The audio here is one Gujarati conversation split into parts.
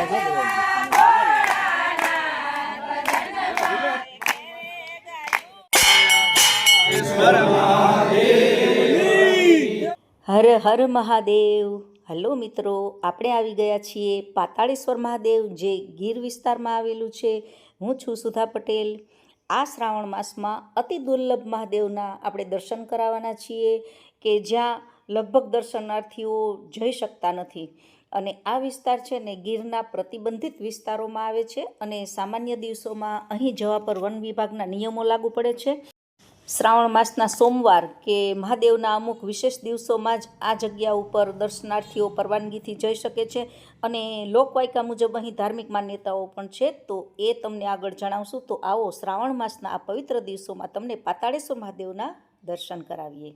હર હર મહાદેવ। હલો મિત્રો, આપણે આવી ગયા છીએ પાતાળેશ્વર મહાદેવ, જે ગીર વિસ્તારમાં આવેલું છે। હું છું સુધા પટેલ। આ શ્રાવણ માસમાં અતિ દુર્લભ મહાદેવના આપણે દર્શન કરાવવાના છીએ, કે જ્યાં લગભગ દર્શનાર્થીઓ જઈ શકતા નથી। અને આ વિસ્તાર છે ને ગીરના પ્રતિબંધિત વિસ્તારોમાં આવે છે, અને સામાન્ય દિવસોમાં અહીં જવા પર વન વિભાગના નિયમો લાગુ પડે છે। શ્રાવણ માસના સોમવાર કે મહાદેવના અમુક વિશેષ દિવસોમાં જ આ જગ્યા ઉપર દર્શનાર્થીઓ પરવાનગીથી જઈ શકે છે, અને લોકવાયકા મુજબ અહીં ધાર્મિક માન્યતાઓ પણ છે, તો એ તમને આગળ જણાવશું। તો આવો શ્રાવણ માસના આ પવિત્ર દિવસોમાં તમને પાતાળેશ્વર મહાદેવના દર્શન કરાવીએ।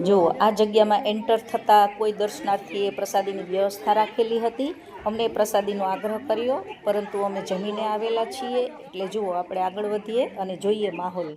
જો આ જગ્યામાં એન્ટર થતાં કોઈ દર્શનાર્થીએ પ્રસાદીની વ્યવસ્થા રાખેલી હતી। અમને પ્રસાદીનો આગ્રહ કર્યો, પરંતુ અમે જમીને આવેલા છીએ, એટલે જુઓ આપણે આગળ વધીએ અને જોઈએ માહોલ।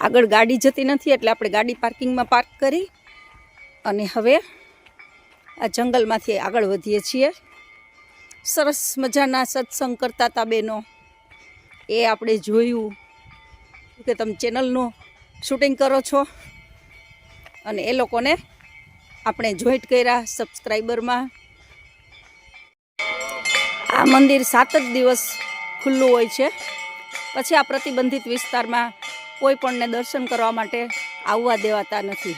આગળ ગાડી જતી નથી, એટલે આપણે ગાડી પાર્કિંગમાં પાર્ક કરી અને હવે આ જંગલમાંથી આગળ વધીએ છીએ। સરસ મજાના સત્સંગ કરતા હતા બહેનો, એ આપણે જોયું કે તમે ચેનલનું શૂટિંગ કરો છો, અને એ લોકોને આપણે જોઈન્ટ કર્યા સબસ્ક્રાઈબરમાં। આ મંદિર 7 જ દિવસ ખુલ્લું હોય છે, પછી આ પ્રતિબંધિત વિસ્તારમાં કોઈ પણને દર્શન કરવા માટે આવવા દેવાતા નથી।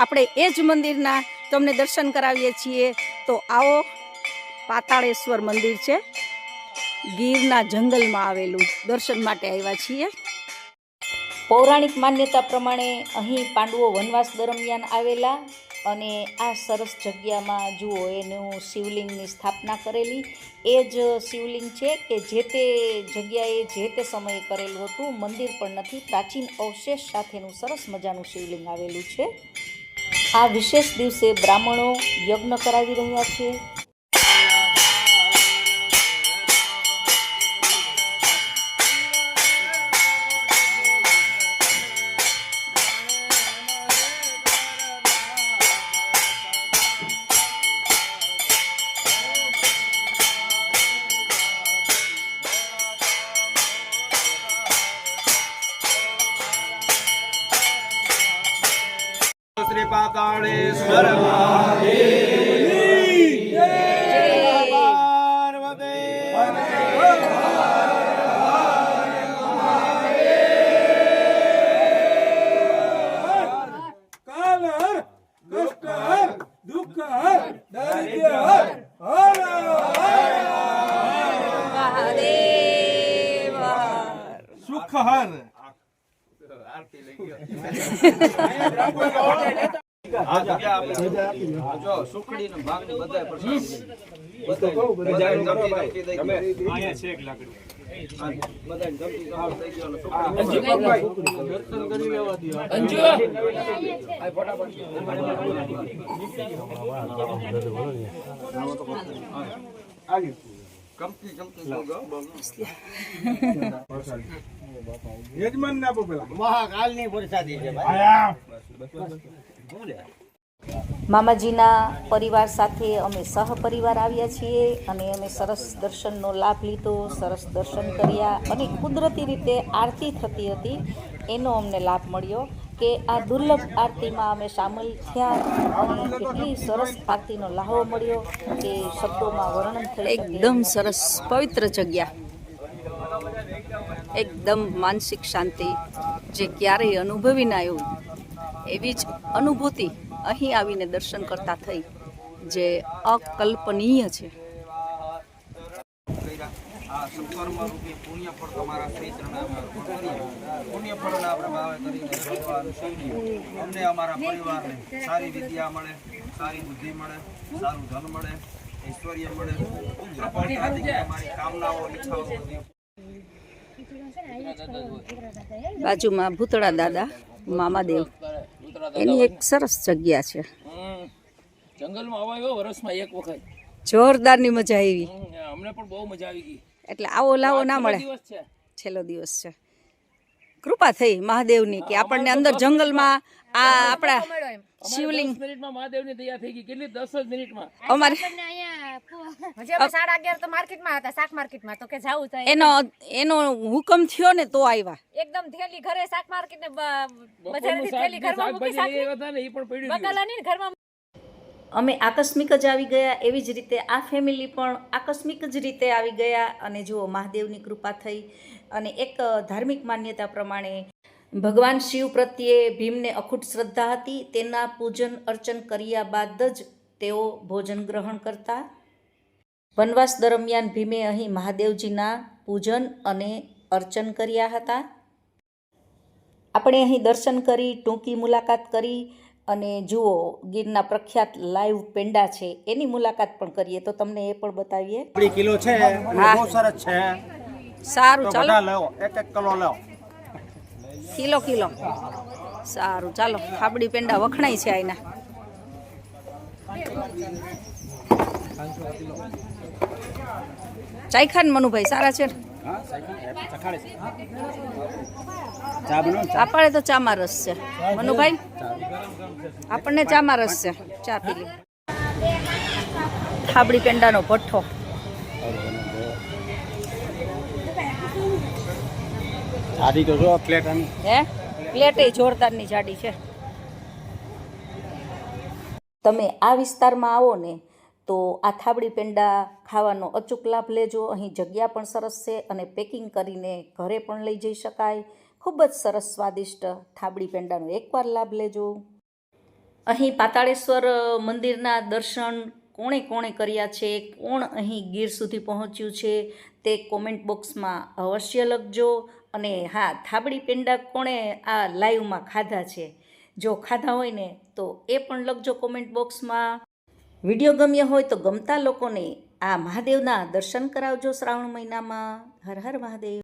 આપણે એ જ મંદિરના તમને દર્શન કરાવીએ છીએ। તો આવો, પાતાળેશ્વર મંદિર છે, ગીરના જંગલમાં આવેલું, દર્શન માટે આવ્યા છીએ। પૌરાણિક માન્યતા પ્રમાણે અહીં પાંડવો વનવાસ દરમિયાન આવેલા, અને આ સરસ જગ્યામાં જુઓ એનું શિવલિંગની સ્થાપના કરેલી। એ જ શિવલિંગ છે કે જે તે જગ્યાએ જે તે સમયે કરેલું હતું। મંદિર પણ નથી, પ્રાચીન અવશેષ સાથેનું સરસ મજાનું શિવલિંગ આવેલું છે। આ વિશેષ દિવસે બ્રાહ્મણો યજ્ઞ કરાવી રહ્યા છે। श्री पाताळेश्वर महादेव पार्वती कालहर दुष्टहर दुःखहर दारिद्र्यहर हर મહાદેવ सुखहर યજમાન ના પેલા મહાકાલની પ્રસાદી છે ભાઈ। મામાજીના પરિવાર સાથે અમે સહપરિવાર આવ્યા છીએ, અને અમે સરસ દર્શનનો લાભ લીધો, સરસ દર્શન કર્યા, અને કુદરતી રીતે આરતી થતી હતી એનો અમને લાભ મળ્યો। કે આ દુર્લભ આરતીમાં અમે સામેલ થયા અને કેટલી સરસ આરતીનો લાહવો મળ્યો કે શબ્દોમાં વર્ણન થઈ શકે એકદમ સરસ પવિત્ર જગ્યા, એકદમ માનસિક શાંતિ જે ક્યારેય અનુભવી ના એવું એવી જ અનુભૂતિ અહીં આવીને દર્શન કરતા થઈ જે અકલ્પનીય છે. આ સત્કર્મ રૂપી પુણ્ય ફળ તમારા શ્રી ચરણામાં પુણ્ય ફળના પ્રભાવે કરીને ભગવાન અમને અમારા પરિવારને સારી વિદ્યા મળે, સારી બુદ્ધિ મળે, સારું ધન મળે, ઐશ્વર્ય મળે, પુત્ર પૌત્રાદિ અમારી કામનાઓ ઈચ્છાઓ બધી. બાજુમાં ભૂતળા દાદા મામાદેવ એની એક સરસ જગ્યા છે. જંગલમાં આવ્યો વર્ષમાં એક વખત, જોરદારની મજા આવી. અમને પણ બહુ મજા આવી ગઈ. એટલે આવો લાવો ના મળે. દિવસ છે, છેલ્લો દિવસ છે. કૃપા થઈ મહાદેવની કે આપણને અંદર જંગલમાં આ આપણા શિવલિંગ 10 મિનિટમાં મહાદેવની તૈયાર થઈ ગઈ. કેટલી 10 જ મિનિટમાં. અમારે એનો હુકમ થયો ને તો આવ્યા. એકદમ થેલી ઘરે શાક માર્કેટ ને બજારેથી શાક- થેલી ઘરમાં મૂકી શાકભાજી લઈ આવ્યા હતા ને, એ પણ પડ્યું રહ્યું. બકાલા ની ઘરમાં અમે આકસ્મિક જ આવી ગયા. એવી જ રીતે આ ફેમિલી પણ આકસ્મિક જ રીતે આવી ગયા અને જુઓ મહાદેવની કૃપા થઈ. અને એક ધાર્મિક માન્યતા પ્રમાણે ભગવાન શિવ પ્રત્યે ભીમને અખૂટ શ્રદ્ધા હતી. તેના પૂજન અર્ચન કર્યા બાદ જ તેઓ ભોજન ગ્રહણ કરતા. વનવાસ દરમિયાન ભીમે અહીં મહાદેવજીના પૂજન અને અર્ચન કર્યા હતા. આપણે અહીં દર્શન કરી ટૂંકી મુલાકાત કરી અને જુઓ ગીરના પ્રખ્યાત લાઈવ પેંડા છે એની મુલાકાત પણ કરીએ તો તમને એ પણ બતાવીએ. આપણી કિલો છે હા. બહુ સરસ છે. સારું તો ચાલો, બધા લેવો, એક એક કિલો લેવો. કિલો સારું ચાલો. થાબડી પેંડા વખણાય છે આના. ચાયખાન મનુભાઈ સારા છે ને? આપણે તો ચામાં રસ છે મનુભાઈ, આપણને ચામાં રસ છે. ચા પી લે. થાબડી પેંડાનો ભઠ્ઠો. આધી તો જો પ્લેટ આની. હે પ્લેટે જોરદારની જાડી છે. તમે આ વિસ્તારમાં આવો ને તો આ થાબડી પેંડા ખાવાનો અચૂક લાભ લેજો. અહીં જગ્યા પણ સરસ છે અને પેકિંગ કરીને ઘરે પણ લઈ જઈ શકાય. ખૂબ જ સરસ સ્વાદિષ્ટ થાબડી પેંડાનો એકવાર લાભ લેજો. અહીં પાતાળેશ્વર મંદિરના દર્શન કોણે કોણે કર્યા છે, કોણ અહીં ગીર સુધી પહોંચ્યું છે તે કોમેન્ટ બોક્સમાં અવશ્ય લખજો. અને હા, થાબડી પેંડા કોણે આ લાઈવમાં ખાધા છે, જો ખાધા હોય ને તો એ પણ લખજો કોમેન્ટ બોક્સમાં. વિડીયો ગમ્યો હોય તો ગમતા લોકોને આ મહાદેવના દર્શન કરાવજો શ્રાવણ મહિનામાં. હર હર મહાદેવ.